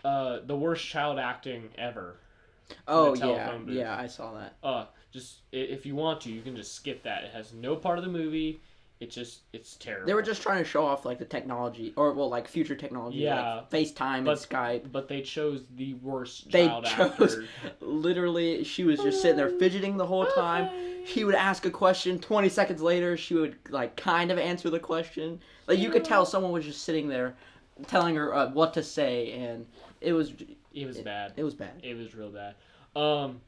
the worst child acting ever. In the Oh yeah, telephone booth. yeah, I saw that. Just if you want to, you can just skip that. It has no part of the movie. It's They were terrible. just trying to show off like the technology, or well, like future technology, Yeah, like FaceTime and but Skype. they chose the worst They child chose actor. literally. She was just sitting there fidgeting the whole time. He would ask a question. 20 seconds later, she would like kind of answer the question. Like you could tell someone was just sitting there, telling her what to say, and it was It was bad. it was bad. It was real bad. Um,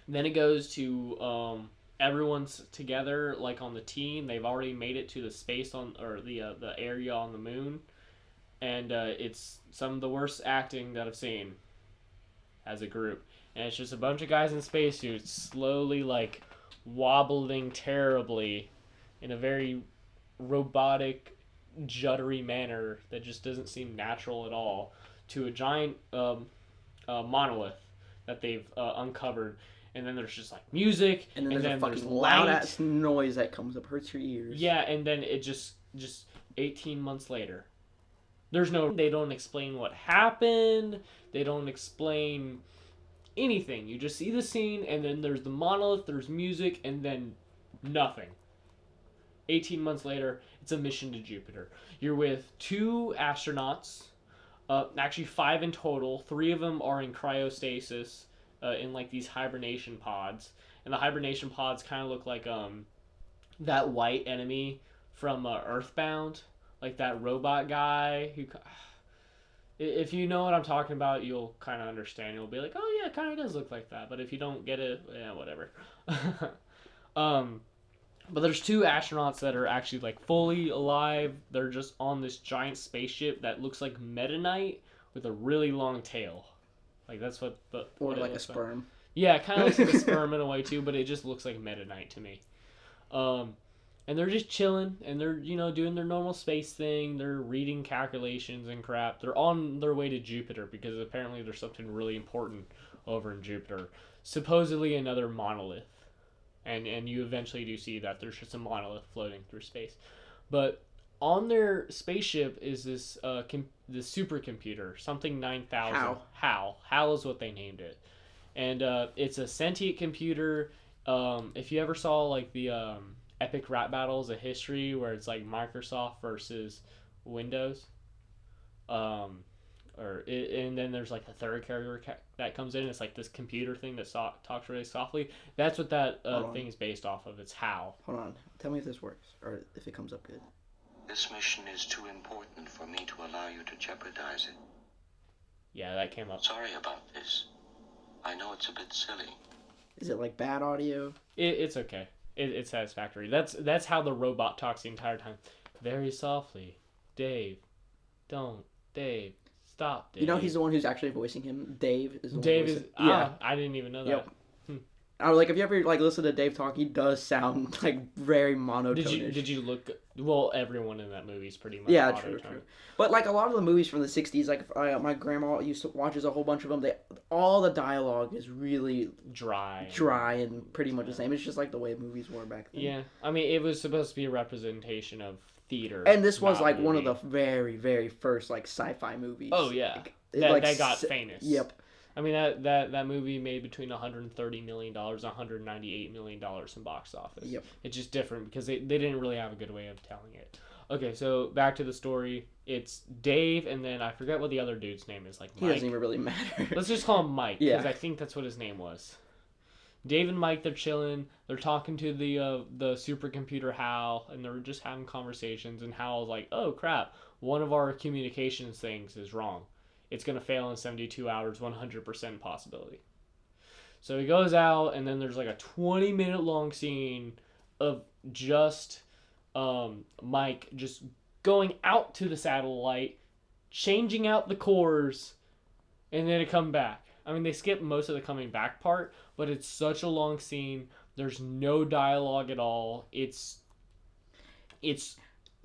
then it goes to everyone's together like on the team. They've already made it to the space on or the area on the moon, and it's some of the worst acting that I've seen as a group. And it's just a bunch of guys in spacesuits slowly like wobbling terribly in a very robotic, juddery manner that just doesn't seem natural at all to a giant monolith that they've uncovered. And then there's just like music, And then and there's a then there's fucking loud light. ass noise that comes up, hurts your ears. Yeah, and then it just 18 months later. There's no. They don't explain what happened. They don't explain anything. You just see the scene, and then there's the monolith, there's music, and then nothing. 18 months later, it's a mission to Jupiter. You're with two astronauts, actually five in total. Three of them are in cryostasis, in like these hibernation pods, and the hibernation pods kind of look like that white enemy from Earthbound, like that robot guy who. If you know what I'm talking about, you'll kind of understand. You'll be like, "Oh yeah, it kind of does look like that." But if you don't get it, yeah, whatever. um, but there's two astronauts that are actually like fully alive. They're just on this giant spaceship that looks like Meta Knight with a really long tail. Like that's Or what it like a looks like. sperm. Yeah, it kind of looks like a sperm in a way too, but it just looks like Meta Knight to me. Um, and they're just chilling, and they're doing their normal space thing. They're reading calculations and crap. They're on their way to Jupiter because apparently there's something really important over in Jupiter. Supposedly another monolith, and you eventually do see that there's just a monolith floating through space. But on their spaceship is this supercomputer, something 9000. Hal is what they named it, and it's a sentient computer. If you ever saw like the epic rap battles of history where it's like Microsoft versus Windows, um, and then there's like a third character that comes in. It's like this computer thing that talks really softly. That's what that thing is based off of. It's Hal. Hold on. Tell me if this works or if it comes up good. This mission is too important for me to allow you to jeopardize it. Yeah, that came up. Sorry about this. I know it's a bit silly. Is it like bad audio? It's okay. It's satisfactory. That's how the robot talks the entire time. Very softly, Dave. Don't, Dave. Stop, Dave. You know he's the one who's actually voicing him. Dave is the one Dave is. voicing. Yeah. I didn't even know that. Yep. I was like, if you ever like listen to Dave talk, he does sound like very monotonish. Did you look? Well, everyone in that movie is pretty much Yeah, monotone. true. But like a lot of the movies from the '60s, like my grandma used to watches a whole bunch of them. All the dialogue is really Dry and pretty much the same. It's just like the way movies were back then. Yeah, I mean, it was supposed to be a representation of theater, and this was like movie. one of the very, very first like sci-fi movies. Oh yeah, like, that got famous. Yep. I mean that movie made between $130 million and $198 million in box office. Yep. It's just different because they didn't really have a good way of telling it. Okay, so back to the story. It's Dave, and then I forget what the other dude's name is. Like Mike. He doesn't even really matter. Let's just call him Mike because Yeah. I think that's what his name was. Dave and Mike, they're chilling. They're talking to the supercomputer Hal, and they're just having conversations. And Hal's like, "Oh crap! One of our communications things is wrong. It's gonna fail in 72 hours, 100% possibility." So he goes out, and then there's like a 20-minute long scene of just Mike just going out to the satellite, changing out the cores, and then it come back. I mean, they skip most of the coming back part, but it's such a long scene. There's no dialogue at all. It's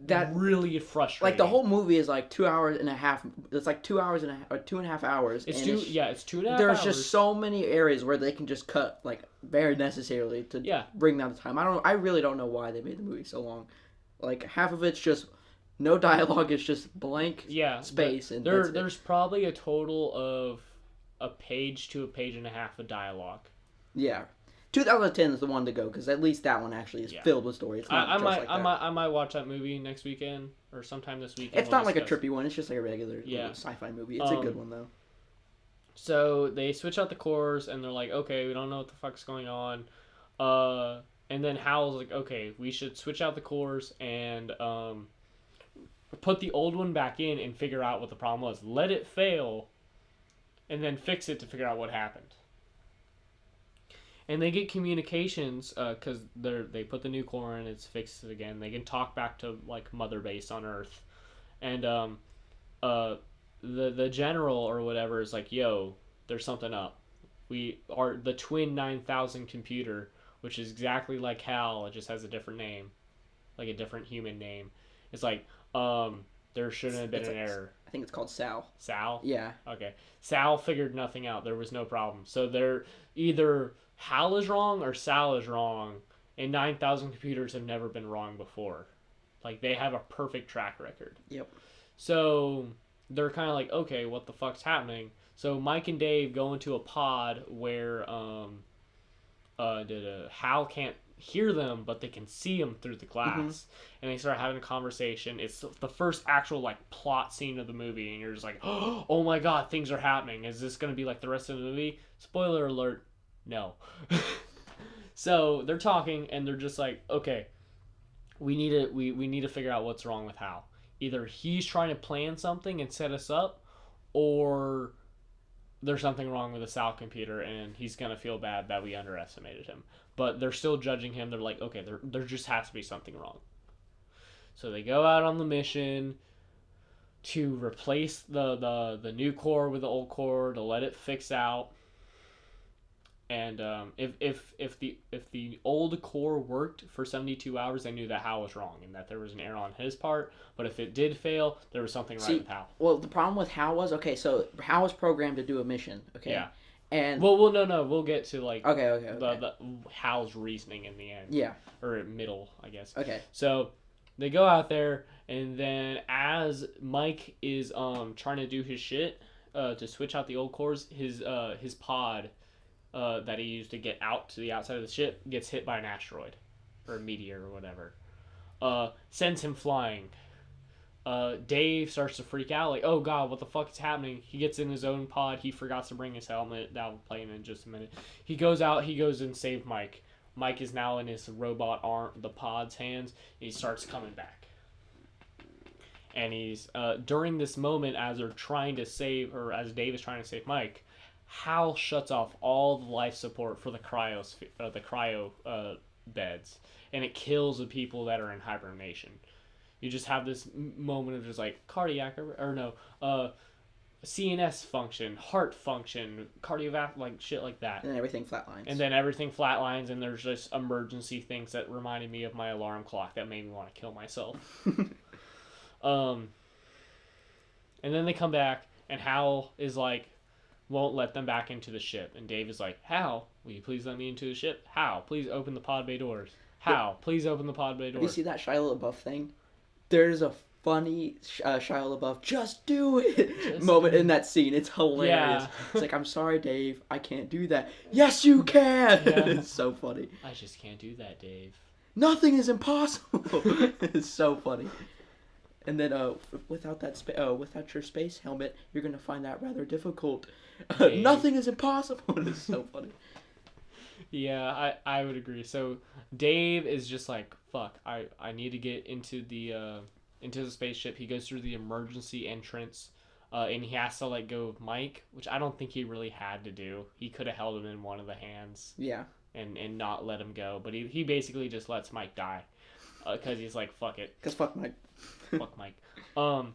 That really frustrating. like the whole movie is like 2 hours and a half. It's like 2 hours and a half, or 2.5 hours. It's and two. Yeah, it's 2.5 There's hours. just so many areas where they can just cut like very necessarily to Yeah. bring down the time. I really don't know why they made the movie so long. Like half of it's just No dialogue. It's just blank Yeah, space, and there's probably a total of a page to a page and a half of dialogue. Yeah. 2010 is the one to go because at least that one actually is filled with story. It's not I just might like I that. might I might watch that movie next weekend or sometime this weekend. It's not like a trippy one. It's just like a regular sci-fi movie. It's a good one though. So they switch out the cores and they're like, okay, we don't know what the fuck's going on. And then Hal's like, okay, we should switch out the cores and put the old one back in and figure out what the problem was. Let it fail, and then fix it to figure out what happened. And they get communications because they put the new core in, it's fixed it again. They can talk back to like Mother Base on Earth, and the general or whatever is like, yo, there's something up. We are the twin 9000 computer, which is exactly like Hal. It just has a different name, like a different human name. It's like there shouldn't have been an error. I think it's called Sal. Sal? Yeah. Okay. Sal figured nothing out. There was no problem. So they're either Hal is wrong or Sal is wrong, and 9000 computers have never been wrong before. Like, they have a perfect track record. Yep. So they're kind of like, okay, what the fuck's happening? So Mike and Dave go into a pod where Hal can't hear them, but they can see them through the glass, and they start having a conversation. It's the first actual like plot scene of the movie, and you're just like, oh my god, things are happening. Is this gonna be like the rest of the movie? Spoiler alert, no. So they're talking, and they're just like, okay, we need to figure out what's wrong with Hal. Either he's trying to plan something and set us up, or there's something wrong with the Sal computer, and he's gonna feel bad that we underestimated him. But they're still judging him. They're like, okay, there just has to be something wrong. So they go out on the mission to replace the new core with the old core to let it fix out. And if the old core worked for 72 hours, they knew that Hal was wrong and that there was an error on his part. But if it did fail, there was something right with Hal. Well, the problem with Hal was, okay, so Hal was programmed to do a mission, okay? Yeah. And no, we'll get to like okay. The Hal's reasoning in the end. Yeah. Or middle, I guess. Okay. So they go out there, and then as Mike is trying to do his shit to switch out the old cores, his pod that he used to get out to the outside of the ship gets hit by an asteroid or a meteor or whatever. Sends him flying. Dave starts to freak out, like, oh god, what the fuck is happening? He gets in his own pod. He forgot to bring his helmet. That'll play in just a minute. He goes out. He goes and saves Mike. Mike is now in his robot arm, the pod's hands. He starts coming back. And he's during this moment, as they're trying to save, or as Dave is trying to save Mike, Hal shuts off all the life support for the cryo beds, and it kills the people that are in hibernation. You just have this moment of just like cardiac or no, CNS function, heart function, cardiovascular, like shit like that. And then everything flatlines. And there's just emergency things that reminded me of my alarm clock that made me want to kill myself. And then they come back, and Hal is like, won't let them back into the ship. And Dave is like, Hal, will you please let me into the ship? Hal, please open the pod bay doors. Hal, please open the pod bay doors. You see that Shia LaBeouf thing? There's a funny Shia LaBeouf, just do it moment in that scene. It's hilarious. Yeah. It's like, I'm sorry, Dave, I can't do that. Yes, you can! Yeah. It's so funny. I just can't do that, Dave. Nothing is impossible. It's so funny. And then without your space helmet, you're gonna find that rather difficult. Nothing is impossible. It's so funny. Yeah, I would agree. So Dave is just like, fuck, I need to get into the spaceship. He goes through the emergency entrance, and he has to let go of Mike, which I don't think he really had to do. He could have held him in one of the hands. Yeah. And not let him go, but he basically just lets Mike die, because he's like, fuck it. Because fuck Mike. Fuck Mike. And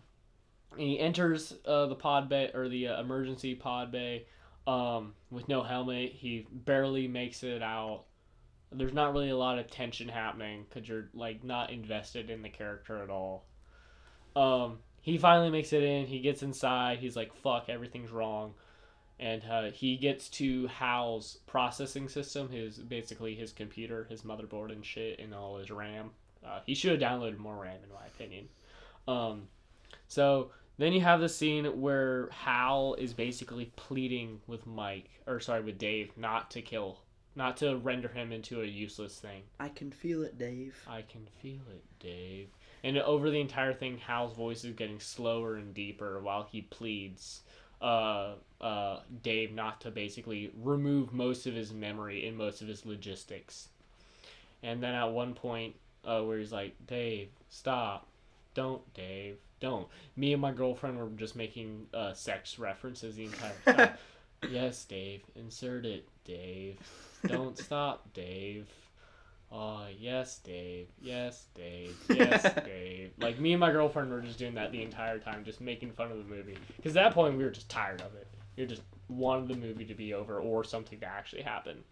he enters the pod bay, or the emergency pod bay, with no helmet. He barely makes it out. There's not really a lot of tension happening because you're like not invested in the character at all. He finally makes it in. He gets inside. He's like, fuck, everything's wrong. And he gets to Hal's processing system, basically his computer, his motherboard and shit, and all his RAM. He should have downloaded more RAM, in my opinion. So then you have the scene where Hal is basically pleading with with Dave not to render him into a useless thing. I can feel it, Dave. I can feel it, Dave. And over the entire thing, Hal's voice is getting slower and deeper while he pleads Dave not to basically remove most of his memory and most of his logistics. And then at one point where he's like, Dave, stop. Don't, Dave. Don't. Me and my girlfriend were just making sex references the entire time. Yes, Dave. Insert it, Dave. Don't stop, Dave. Oh, yes, Dave. Yes, Dave. Yes, Dave. Like, me and my girlfriend were just doing that the entire time, just making fun of the movie. Because at that point, we were just tired of it. We just wanted the movie to be over or something to actually happen.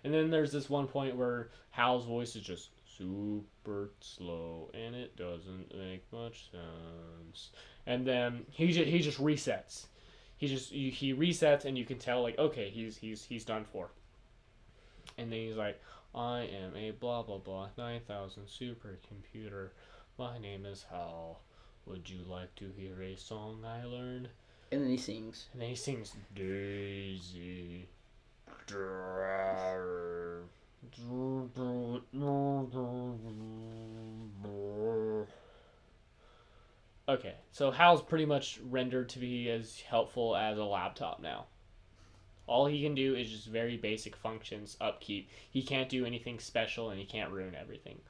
And then there's this one point where Hal's voice is just super slow, and it doesn't make much sense. And then he just resets. He resets, and you can tell, like, okay, he's done for. And then he's like, I am a blah blah blah 9000 supercomputer. My name is Hal. Would you like to hear a song I learned? And then he sings. Daisy. Okay, so Hal's pretty much rendered to be as helpful as a laptop now. All he can do is just very basic functions, upkeep. He can't do anything special, and he can't ruin everything.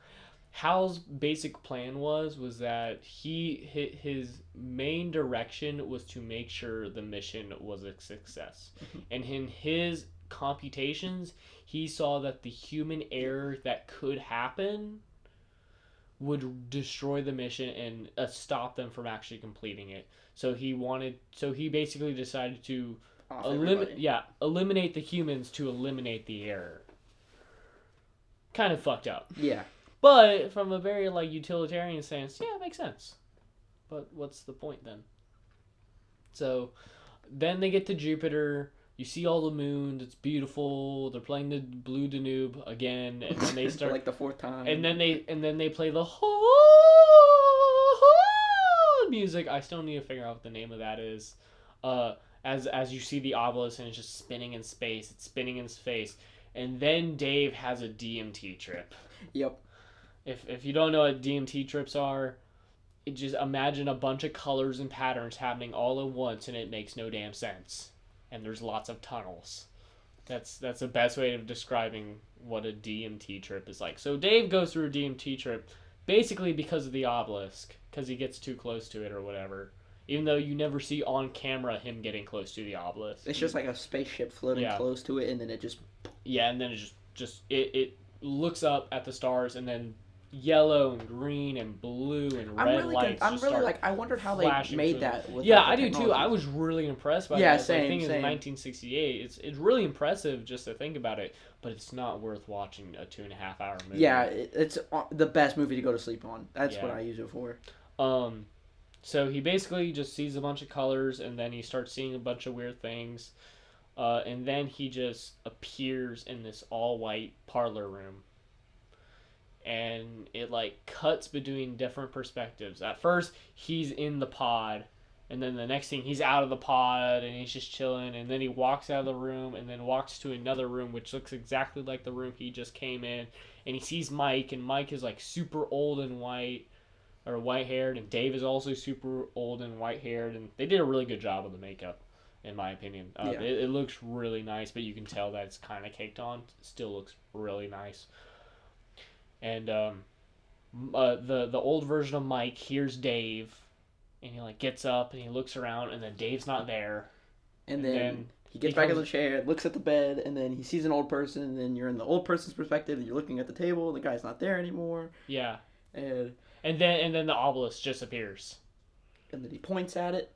Hal's basic plan was that his main direction was to make sure the mission was a success. And in his computations, he saw that the human error that could happen would destroy the mission and stop them from actually completing it. So he basically decided to eliminate the humans to eliminate the error. Kind of fucked up. Yeah. But from a very utilitarian sense, yeah, it makes sense. But what's the point then? So then they get to Jupiter. You see all the moons. It's beautiful. They're playing the Blue Danube again, and then they start like the fourth time. And then they play the music. I still need to figure out what the name of that is. As you see the obelisk and it's just spinning in space. It's spinning in space. And then Dave has a DMT trip. Yep. If you don't know what DMT trips are, just imagine a bunch of colors and patterns happening all at once, and it makes no damn sense. And there's lots of tunnels. That's the best way of describing what a DMT trip is like. So Dave goes through a DMT trip basically because of the obelisk, because he gets too close to it or whatever. Even though you never see on camera him getting close to the obelisk. It's just like a spaceship floating close to it, and then it just... Yeah, and then it looks up at the stars, and then yellow and green and blue and red lights. I wondered how they made that. With I do too. I was really impressed by that. Yeah, same. The thing is, 1968. It's really impressive just to think about it, but it's not worth watching a 2.5 hour movie. Yeah, it's the best movie to go to sleep on. That's what I use it for. So he basically just sees a bunch of colors, and then he starts seeing a bunch of weird things, and then he just appears in this all-white parlor room. And it cuts between different perspectives. At first, he's in the pod, and then the next thing, he's out of the pod, and he's just chilling, and then he walks out of the room, and then walks to another room, which looks exactly like the room he just came in, and he sees Mike, and Mike is super old and white, or white-haired, and Dave is also super old and white-haired, and they did a really good job of the makeup, in my opinion. It looks really nice, but you can tell that it's kind of caked on. It still looks really nice. And the old version of Mike hears Dave, and he gets up and he looks around, and then Dave's not there. And then he gets back in the chair, looks at the bed, and then he sees an old person, and then you're in the old person's perspective, and you're looking at the table, and the guy's not there anymore. Yeah. And then the obelisk just appears. And then he points at it,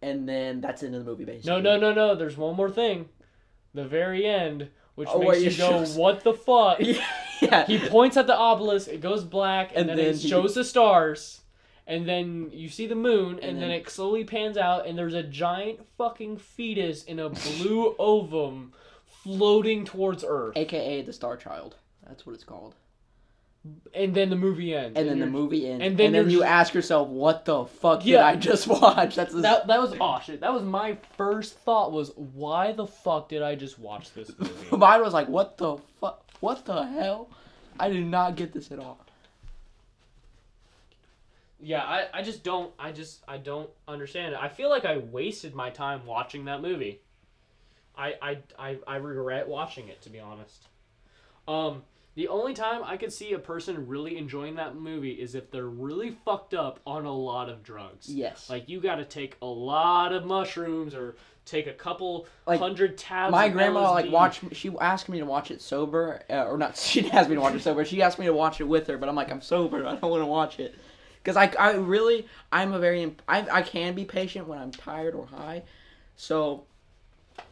and then that's the end of the movie, basically. No. There's one more thing. The very end, which makes you go, what the fuck? Yeah. He points at the obelisk, it goes black, and then it shows the stars. And then you see the moon, and then it slowly pans out, and there's a giant fucking fetus in a blue ovum floating towards Earth. AKA the Star Child. That's what it's called. and then the movie ends. And then the movie ends. And then, then you just, ask yourself, what the fuck did Yeah. I just watch? That's that was shit. That was my first thought was, why the fuck did I just watch this movie? Mine was like, what the fuck? What the hell? I did not get this at all. Yeah, I just don't understand it. I feel like I wasted my time watching that movie. I regret watching it, to be honest. The only time I could see a person really enjoying that movie is if they're really fucked up on a lot of drugs. Yes. Like, you gotta take a lot of mushrooms or take a couple hundred tabs My of grandma LSD. she asked me to watch it sober, or not, she didn't ask me to watch it sober, she asked me to watch it with her, but I'm like, I'm sober, I don't want to watch it. Because I can be patient when I'm tired or high, so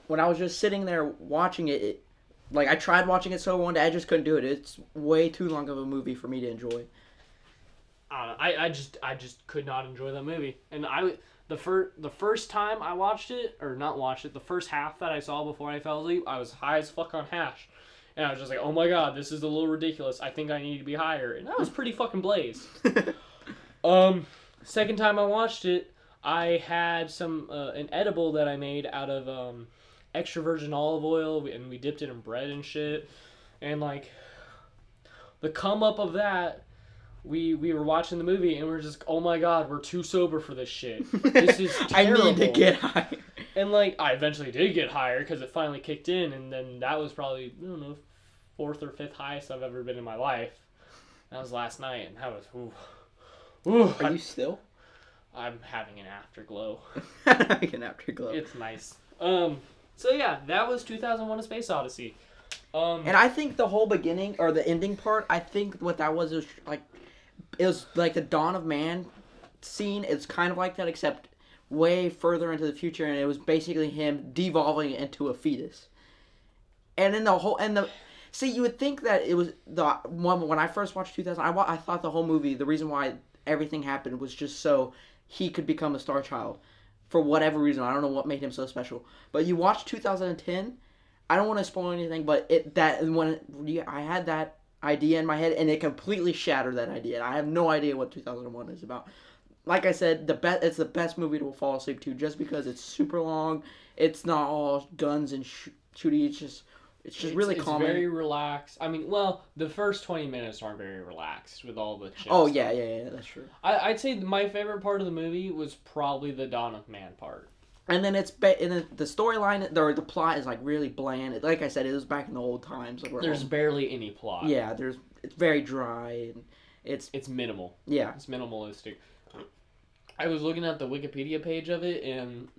when I was just sitting there watching it, like, I tried watching it sober one day, I just couldn't do it. It's way too long of a movie for me to enjoy. I just could not enjoy that movie. And the first time I watched it, or not watched it, the first half that I saw before I fell asleep, I was high as fuck on hash. And I was just like, oh my god, this is a little ridiculous. I think I need to be higher. And I was pretty fucking blazed. Second time I watched it, I had an edible that I made out of extra virgin olive oil, and we dipped it in bread and shit. And like, the come up of that, we were watching the movie and we were just, oh my god, we're too sober for this shit. This is terrible. I need to get higher. And like, I eventually did get higher because it finally kicked in, and then that was probably, I don't know, 4th or 5th highest I've ever been in my life. That was last night, and that was, ooh. Are you still? I'm having an afterglow. Having an afterglow. It's nice. So yeah, that was 2001: A Space Odyssey. And I think the whole beginning, or the ending part, I think what that was like, it was like the Dawn of Man scene. It's kind of like that, except way further into the future, and it was basically him devolving into a fetus. And then see, you would think that it was the one when I first watched 2000. I thought the whole movie, the reason why everything happened was just so he could become a star child. For whatever reason, I don't know what made him so special. But you watch 2010. I don't want to spoil anything, but I had that idea in my head, and it completely shattered that idea. I have no idea what 2001 is about. Like I said, it's the best movie to fall asleep to, just because it's super long. It's not all guns and shooting. It's just really calming. It's very relaxed. I mean, well, the first 20 minutes aren't very relaxed with all the shit. Oh, yeah, that's true. I'd say my favorite part of the movie was probably the Dawn of Man part. And then the storyline, or the plot is like really bland. Like I said, it was back in the old times. Like there's barely any plot. Yeah, it's very dry, and it's minimal. Yeah. It's minimalistic. I was looking at the Wikipedia page of it, and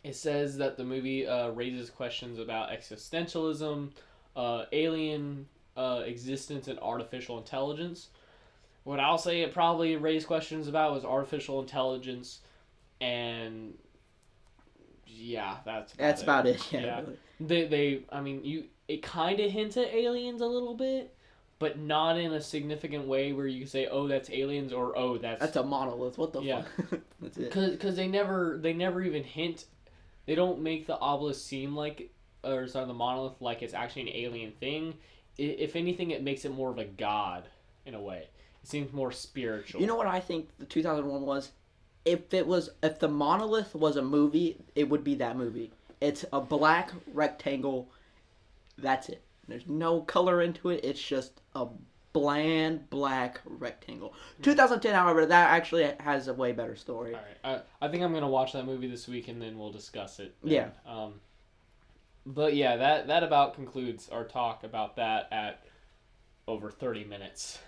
it says that the movie raises questions about existentialism, alien existence, and artificial intelligence. What I'll say it probably raised questions about was artificial intelligence, and yeah, that's about it. Yeah. Really. It kind of hints at aliens a little bit, but not in a significant way where you can say, oh, that's aliens, or oh, that's a monolith. What the fuck? That's it. Because they never even hint. They don't make the obelisk seem like, or sorry, the monolith like it's actually an alien thing. If anything, it makes it more of a god in a way. It seems more spiritual. You know what I think the 2001 was? If the monolith was a movie, it would be that movie. It's a black rectangle. That's it. There's no color into it. It's just a bland black rectangle. 2010, however, that actually has a way better story. All right, I think I'm gonna watch that movie this week, and then we'll discuss it. Yeah. But yeah, that about concludes our talk about that at over 30 minutes.